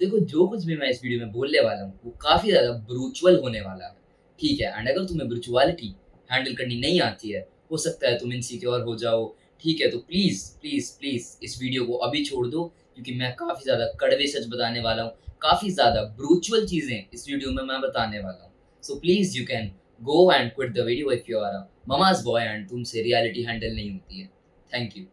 देखो, जो कुछ भी मैं इस वीडियो में बोलने वाला हूँ, वो काफ़ी ज़्यादा ब्रूचुअल होने वाला है, ठीक है? एंड अगर तुम्हें ब्रूचुअलिटी हैंडल करनी नहीं आती है, हो सकता है तुम इनसिक्योर हो जाओ, ठीक है? तो प्लीज़, प्लीज़, प्लीज़ इस वीडियो को अभी छोड़ दो क्योंकि मैं काफ़ी ज़्यादा कड़वे सच बताने वाला हूँ, काफ़ी ज़्यादा ब्रूचुअल चीज़ें इस वीडियो में मैं बताने वाला हूँ। So please you can go and quit the video if you are a mama's boy and तुमसे रियलिटी हैंडल नहीं होती है। Thank you.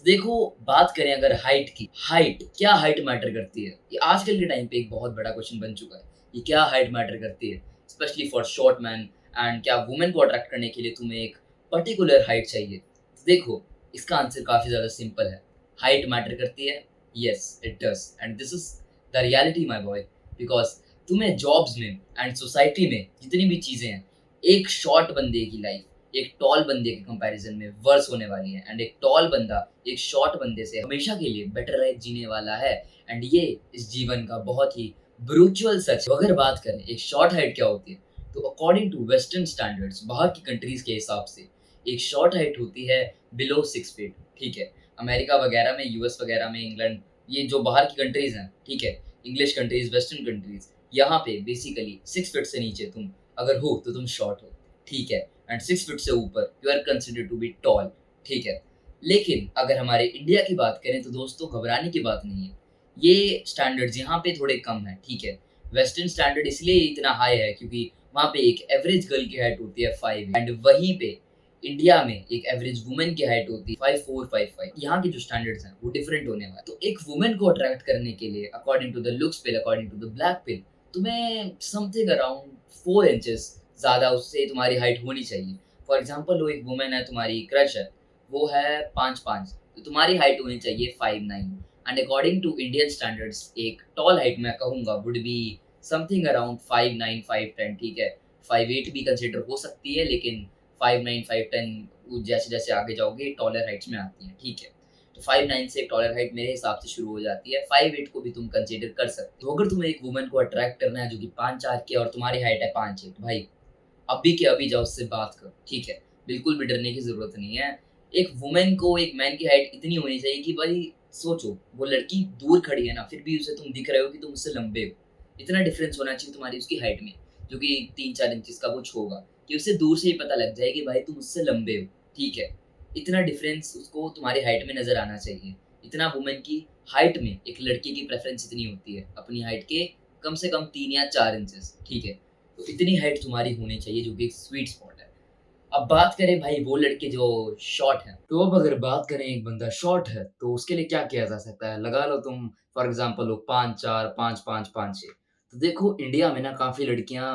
देखो, बात करें अगर हाइट की, हाइट क्या हाइट मैटर करती है? ये आजकल के टाइम पे एक बहुत बड़ा क्वेश्चन बन चुका है। ये क्या हाइट मैटर करती है? Specially for short man and क्या वुमेन को अट्रैक्ट करने के लिए तुम्हें एक पर्टिकुलर हाइट चाहिए? देखो, इसका आंसर काफ़ी ज़्यादा सिंपल है। हाइट मैटर करती है? Yes, it does and this is the reality my boy because तुम्हें जॉब्स में एंड सोसाइटी में जितनी भी चीज़ें हैं, एक शॉर्ट बंदे की लाइफ एक टॉल बंदे के कंपैरिजन में वर्स होने वाली है एंड एक टॉल बंदा एक शॉर्ट बंदे से हमेशा के लिए बेटर लाइफ जीने वाला है एंड ये इस जीवन का बहुत ही ब्रूचुअल सच है। तो अगर बात करें एक शॉर्ट हाइट क्या होती है, तो अकॉर्डिंग टू वेस्टर्न स्टैंडर्ड्स बाहर की कंट्रीज के हिसाब से एक शॉर्ट हाइट होती है बिलो 6 फीट, ठीक है? अमेरिका वगैरह में, यूएस वगैरह में, इंग्लैंड, ये जो बाहर की कंट्रीज हैं, ठीक है, इंग्लिश कंट्रीज, वेस्टर्न कंट्रीज, यहाँ पे बेसिकली 6 फीट से नीचे तुम अगर हो तो तुम शॉर्ट हो, ठीक है? एंड 6 फीट से ऊपर you are considered to be tall, ठीक है? लेकिन अगर हमारे इंडिया की बात करें तो दोस्तों घबराने की बात नहीं है। ये स्टैंडर्ड्स यहाँ पे थोड़े कम हैं, ठीक है? वेस्टर्न स्टैंडर्ड इसलिए इतना हाई है क्योंकि वहाँ पे एक एवरेज गर्ल की हाइट होती है 5 एंड वहीं पे इंडिया में एक एवरेज वुमन की हाइट होती है 5'4", 5'5". यहाँ के जो स्टैंडर्ड्स हैं वो डिफरेंट होने वाले हैं। तो एक वुमन को अट्रैक्ट करने के लिए according to the looks pill, according to the black pill, तुम्हें समथिंग अराउंड 4 इंचेस ज़्यादा उससे तुम्हारी हाइट होनी चाहिए। फॉर एग्ज़ाम्पल वो एक वुमन है, तुम्हारी क्रश है, वो है 5'5", तो तुम्हारी हाइट होनी चाहिए 5'9", and according to Indian standards एक टॉल हाइट मैं कहूँगा वुड बी समथिंग अराउंड 5'9", 5'10", ठीक है? 5'8" भी कंसिडर हो सकती है लेकिन 5'9", 5'10 जैसे-जैसे आगे जाओगे टॉलर हाइट्स में आती हैं, ठीक है? तो 5'9" से टॉलर हाइट मेरे हिसाब से शुरू हो जाती है, 5'8" को भी तुम कंसिडर कर सकते हो। तो अगर तुम्हें एक वुमन को अट्रैक्ट करना है जो कि 5'4" की है और तुम्हारी हाइट है 5'1", भाई अभी के अभी जाओ उससे बात करो, ठीक है? बिल्कुल भी डरने की ज़रूरत नहीं है। एक वुमन को एक मैन की हाइट इतनी होनी चाहिए कि भाई सोचो, वो लड़की दूर खड़ी है ना, फिर भी उसे तुम दिख रहे हो कि तुम उससे लंबे हो। इतना डिफ़रेंस होना चाहिए तुम्हारी उसकी हाइट में, जो कि 3-4 इंचेस का कुछ होगा, कि उसे दूर से ही पता लग जाए कि भाई तुम उससे लंबे हो, ठीक है? इतना डिफ़रेंस उसको तुम्हारी हाइट में नज़र आना चाहिए। इतना वुमन की हाइट में एक लड़के की प्रेफ़रेंस इतनी होती है, अपनी हाइट के कम से कम 3 या 4 इंचेस, ठीक है? तो इतनी हाइट तुम्हारी होनी चाहिए जो कि एक स्वीट स्पॉट है। अब बात करें भाई वो लड़के जो शॉर्ट हैं, तो अब अगर बात करें एक बंदा शॉर्ट है, तो उसके लिए क्या किया जा सकता है? लगा लो तुम फॉर एग्ज़ाम्पल वो 5'4", 5'5", 5'6". तो देखो इंडिया में ना काफ़ी लड़कियाँ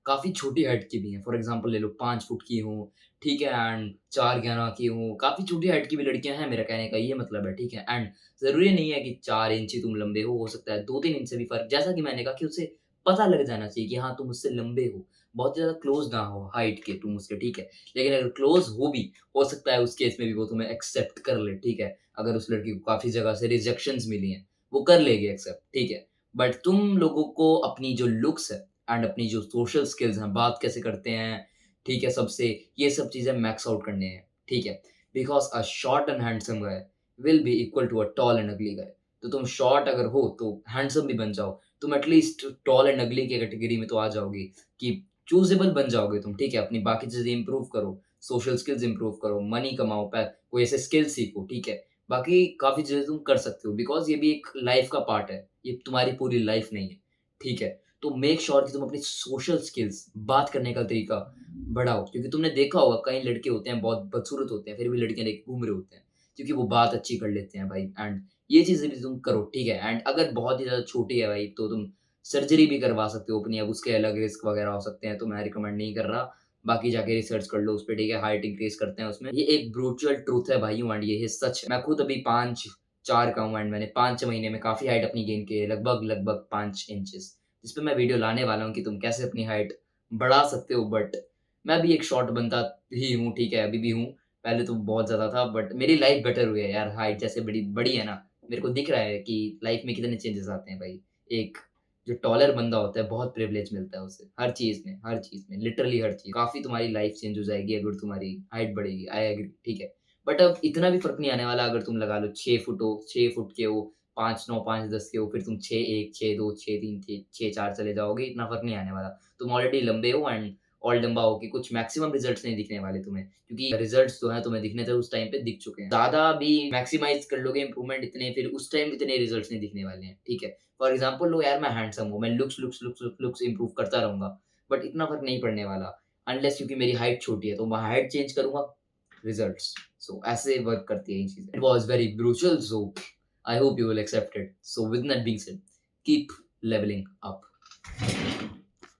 काफ़ी छोटी हाइट की भी हैं। फॉर एग्ज़ाम्पल ले लो 5 फुट की हों, ठीक है? एंड 4'11" की हों, काफ़ी छोटी हाइट की भी लड़कियाँ हैं, मेरा कहने का ये मतलब है, ठीक है? एंड ज़रूरी नहीं है कि 4 इंच ही तुम लंबे हो सकता है 2-3 इंच से भी फ़र्क, जैसा कि मैंने कहा कि उसे पता लग जाना चाहिए कि हाँ, तुम मुझसे लंबे हो। बहुत ज़्यादा क्लोज़ ना हो हाइट के तुम उसके, ठीक है? लेकिन अगर क्लोज़ हो भी, हो सकता है उस केस में भी वो तुम्हें एक्सेप्ट कर ले, ठीक है? अगर उस लड़की को काफ़ी जगह से रिजेक्शंस मिली हैं, वो कर लेगी एक्सेप्ट, ठीक है? बट तुम लोगों को अपनी जो लुक्स है एंड अपनी जो सोशल स्किल्स हैं, बात कैसे करते हैं, ठीक है, सबसे, ये सब चीज़ें मैक्स आउट करने हैं, ठीक है? Because a short and handsome guy will be equal to a tall and ugly guy. तो तुम शॉर्ट अगर हो, तो हैंडसम भी बन जाओ। तुम एटलीस्ट टॉल एंड अगली की कैटेगरी में तो आ जाओगे कि चूज़ेबल बन जाओगे तुम, ठीक है? अपनी बाकी चीज़ें इम्प्रूव करो, सोशल स्किल्स इम्प्रूव करो, मनी कमाओ, कोई ऐसे स्किल सीखो, ठीक है? बाकी काफ़ी चीज़ें तुम कर सकते हो बिकॉज़ ये भी एक लाइफ़ का पार्ट है, ये तुम्हारी पूरी लाइफ़ नहीं है, ठीक है? तो मेक श्योर कि तुम अपनी सोशल स्किल्स, बात करने का तरीका बढ़ाओ क्योंकि तुमने देखा होगा कई लड़के होते हैं बहुत बदसूरत होते हैं, फिर भी लड़कियाँ लेके घूम रहे होते हैं, क्योंकि वो बात अच्छी कर लेते हैं भाई एंड ये चीज़ें भी तुम करो, ठीक है? एंड अगर बहुत ही ज़्यादा छोटी है भाई, तो तुम सर्जरी भी करवा सकते हो अपनी, अब उसके अलग रिस्क वगैरह हो सकते हैं, तो मैं रिकमेंड नहीं कर रहा। बाकी जाके रिसर्च कर लो उसपे, ठीक है? हाइट इंक्रीज़ करते हैं उसमें। ये एक ब्रूचुअल ट्रुथ है भाइयों एंड ये सच है। मैं खुद अभी 5'4" का हूँ एंड मैंने 5 महीने में काफ़ी हाइट अपनी गेन की है, लगभग 5 इंचेस। जिस पे मैं वीडियो लाने वाला हूँ कि तुम कैसे अपनी हाइट बढ़ा सकते हो, बट मैं भी एक शॉर्ट बंदा ही हूँ, ठीक है? अभी भी हूँ। पहले तो बहुत ज़्यादा था बट मेरी लाइफ़ बेटर हुई है यार, हाइट जैसे बड़ी बड़ी है ना, मेरे को दिख रहा है कि लाइफ़ में कितने चेंजेस आते हैं भाई। एक जो टॉलर बंदा होता है बहुत प्रिविलेज मिलता है उसे, हर चीज़ में, लिटरली हर चीज़। काफ़ी तुम्हारी लाइफ़ चेंज हो जाएगी अगर तुम्हारी हाइट बढ़ेगी, आई एग्री, ठीक है। बट अब इतना भी फ़र्क नहीं आने वाला अगर तुम लगा लो 6 फुट हो, 6 फुट के हो 5'9", 5'10" के हो, फिर तुम 6'1", 6'2", 6'3", 6'4" चले जाओगे, इतना फ़र्क नहीं आने वाला। तुम ऑलरेडी लंबे हो एंड और लंबा हो के कुछ मैक्सिमम रिज़ल्ट्स नहीं दिखने वाले तुम्हें, क्योंकि रिज़ल्ट्स जो हैं तुम्हें दिखने थे उस टाइम पे दिख चुके हैं। ज़्यादा भी मैक्सिमाइज़ कर लोगे इम्प्रूवमेंट इतने, फिर उस टाइम इतने रिज़ल्ट्स नहीं दिखने वाले हैं, ठीक है? फॉर एग्ज़ाम्पल लो यार, मैं हैंडसम हूँ, मैं लुक्स इम्प्रूव करता रहूँगा, बट इतना फ़र्क नहीं पड़ने वाला अनलेस क्योंकि मेरी हाइट छोटी है, तो मैं हाइट चेंज करूँगा, रिज़ल्ट्स। सो ऐसे वर्क करती है ये चीज़ें। It was very brutal, so I hope you will accept it. So with that being said, keep leveling up.